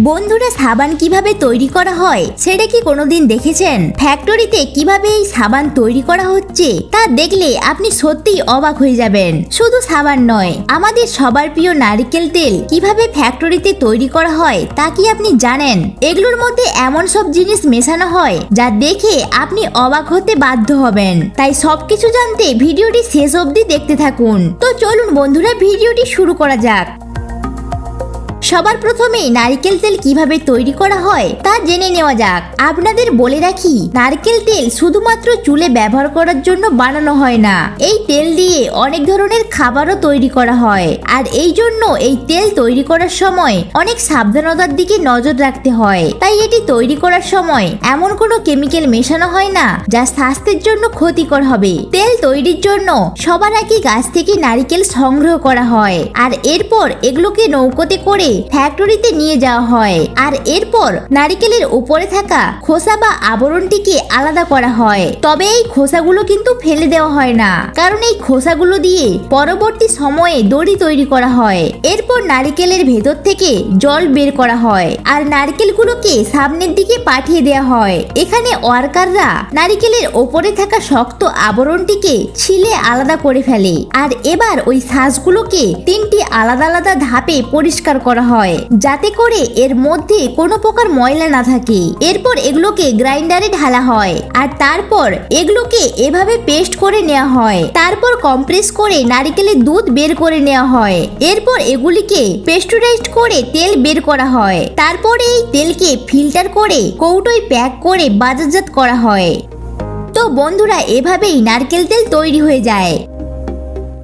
বন্ধুরা, সাবান কিভাবে তৈরি করা হয় সেটা কি কোনোদিন দেখেছেন? ফ্যাক্টরিতে কিভাবে এই সাবান তৈরি করা হচ্ছে তা দেখলে আপনি সত্যিই অবাক হয়ে যাবেন। শুধু সাবান নয়, আমাদের সবার প্রিয় নারকেল তেল কিভাবে ফ্যাক্টরিতে তৈরি করা হয় তা কি আপনি জানেন? এগুলোর মধ্যে এমন সব জিনিস মেশানো হয় যা দেখে আপনি অবাক হতে বাধ্য হবেন। তাই সবকিছু জানতে ভিডিওটি শেষ অবধি দেখতে থাকুন। তো চলুন বন্ধুরা, ভিডিওটি শুরু করা যাক। সবার প্রথমে নারকেল তেল কিভাবে তৈরি করা হয় তা জেনে নেওয়া যাক। আপনাদের বলে রাখি, নারকেল তেল শুধুমাত্র চুলে ব্যবহার করার জন্য বানানো হয় না। এই তেল দিয়ে অনেক ধরনের খাবারও তৈরি করা হয়, আর এই জন্য এই তেল তৈরি করার সময় অনেক সাবধানতার দিকে নজর রাখতে হয়। তাই এটি তৈরি করার সময় এমন কোনো কেমিক্যাল মেশানো হয় না যা স্বাস্থ্যের জন্য ক্ষতিকর হবে। তেল তৈরির জন্য সবার আগে গাছ থেকে নারকেল সংগ্রহ করা হয়, আর এরপর এগুলোকে নৌকোতে করে ফ্যাক্টরিতে নিয়ে যাওয়া হয়। আর এরপর নারকেলের উপরে থাকা খোসা বা আবরণটিকে আলাদা করা হয়। তবে এই খোসাগুলো কিন্তু ফেলে দেওয়া হয় না, কারণ এই খোসাগুলো দিয়ে পরবর্তী সময়ে দড়ি তৈরি করা হয়। এরপর নারকেলের ভেতর থেকে জল বের করা হয়, আর নারকেলগুলোকে সামনের দিকে পাঠিয়ে দেওয়া হয়। এখানে ওয়ার্কাররা নারকেলের ওপরে থাকা শক্ত আবরণটিকে ছিলে আলাদা করে ফেলে, আর এবার ওই শাঁসগুলোকে 3টি আলাদা আলাদা ধাপে পরিষ্কার করা হয়, যাতে করে এর মধ্যে কোনো প্রকার ময়লা না থাকে। এরপর এগুলোকে গ্রাইন্ডারে ঢালা হয়, আর তারপর এগুলোকে এভাবে পেস্ট করে নেওয়া হয়। তারপর কম্প্রেস করে নারকেলের দুধ বের করে নেওয়া হয়। এরপর এগুলিকে পেস্টুরাইজড করে তেল বের করা হয়। তারপরে এই তেলকে ফিল্টার করে কৌটোয় প্যাক করে বাজারজাত করা হয়। তো বন্ধুরা, এভাবেই নারকেল তেল তৈরি হয়ে যায়।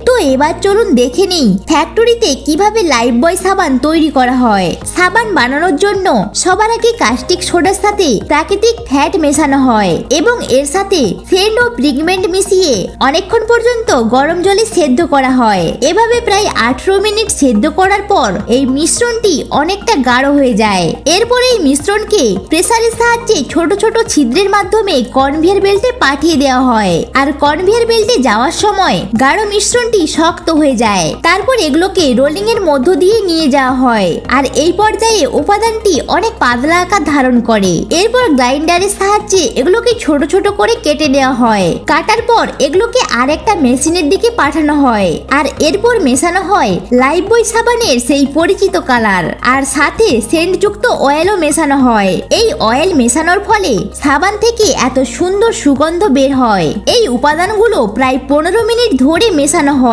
তো এবার চলুন দেখে নিই ফ্যাক্টরিতে কিভাবে লাইফবয় সাবান তৈরি করা হয়। সাবান বানানোর জন্য সবার আগে কাস্টিক সোডার সাথে প্রাকৃতিক ফ্যাট মেশানো হয় এবং এর সাথে সেন্ট ও পিগমেন্ট মিশিয়ে অনেকক্ষণ পর্যন্ত গরম জলে সেদ্ধ করা হয়। এভাবে প্রায় 18 মিনিট সেদ্ধ করার পর এই মিশ্রণটি অনেকটা গাঢ় হয়ে যায়। এরপর এই মিশ্রণকে প্রেসারের সাহায্যে ছোট ছোট ছিদ্রের মাধ্যমে কনভেয়ার বেল্টে পাঠিয়ে দেওয়া হয়, আর কনভেয়ার বেল্টে যাওয়ার সময় গাঢ় মিশ্রণটি শক্ত হয়ে যায়। তারপর এগুলোকে রোলিং এর মধ্য দিয়ে নিয়ে যাওয়া হয়, আর এই পর্যায়ে উপাদানটি অনেক পাতলা আকার ধারণ করে। এরপর গ্রাইন্ডারের সাহায্যে এগুলোকে ছোট ছোট করে কেটে নেওয়া হয়। কাটার পর এগুলোকে আরেকটা মেশিনের দিকে পাঠানো হয়, আর এরপর মেশানো হয় লাইফবয় সাবানের সেই পরিচিত কালার, আর সাথে সেন্টযুক্ত অয়েলও মেশানো হয়। এই অয়েল মেশানোর ফলে সাবান থেকে এত সুন্দর সুগন্ধ বের হয়। এই উপাদানগুলো প্রায় 15 মিনিট ধরে মেশানো হয়।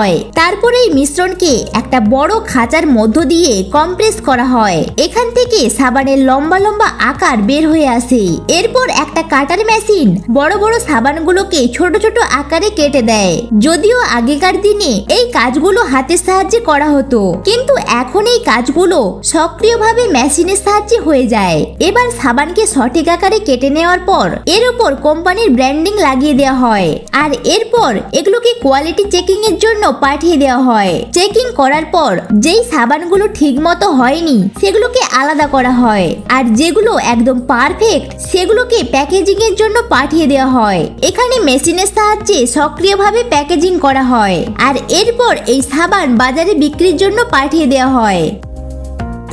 তারপরে এই মিশ্রণকে একটা বড় খাঁচার মধ্য দিয়ে কম্প্রেস করা হয়। এখান থেকে সাবানের লম্বা লম্বা আকার বের হয়ে আসে। এরপর একটা কাটার মেশিন বড় বড় সাবানগুলোকে ছোট ছোট আকারে কেটে দেয়। যদিও আগেকার দিনে এই কাজগুলো হাতের সাহায্যে করা হতো, কিন্তু এখন এই কাজগুলো সক্রিয়ভাবে মেশিনের সাহায্যে হয়ে যায়। এবার সাবানকে সঠিক আকারে কেটে নেওয়ার পর এর উপর কোম্পানির ব্র্যান্ডিং লাগিয়ে দেওয়া হয়, আর এরপর এগুলোকে কোয়ালিটি চেকিং এর জন্য পাঠিয়ে দেওয়া হয়। চেকিং করার পর যেই সাবানগুলো ঠিক মতো হয়নি সেগুলোকে আলাদা করা হয়, আর যেগুলো একদম পারফেক্ট সেগুলোকে প্যাকেজিং এর জন্য পাঠিয়ে দেওয়া হয়। এখানে মেশিনের সাহায্যে সক্রিয়ভাবে প্যাকেজিং করা হয়, আর এরপর এই সাবান বাজারে বিক্রির জন্য পাঠিয়ে দেওয়া হয়।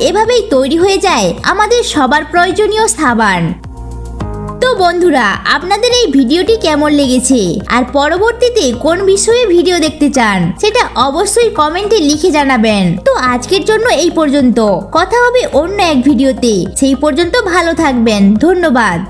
এভাবেই তৈরি হয়ে যায় আমাদের সবার প্রয়োজনীয় সাবান। তো বন্ধুরা, আপনাদের এই ভিডিওটি কেমন লেগেছে আর পরবর্তীতে কোন বিষয়ে ভিডিও দেখতে চান সেটা অবশ্যই কমেন্টে লিখে জানাবেন। তো আজকের জন্য এই পর্যন্ত, কথা হবে অন্য এক ভিডিওতে। সেই পর্যন্ত ভালো থাকবেন। ধন্যবাদ।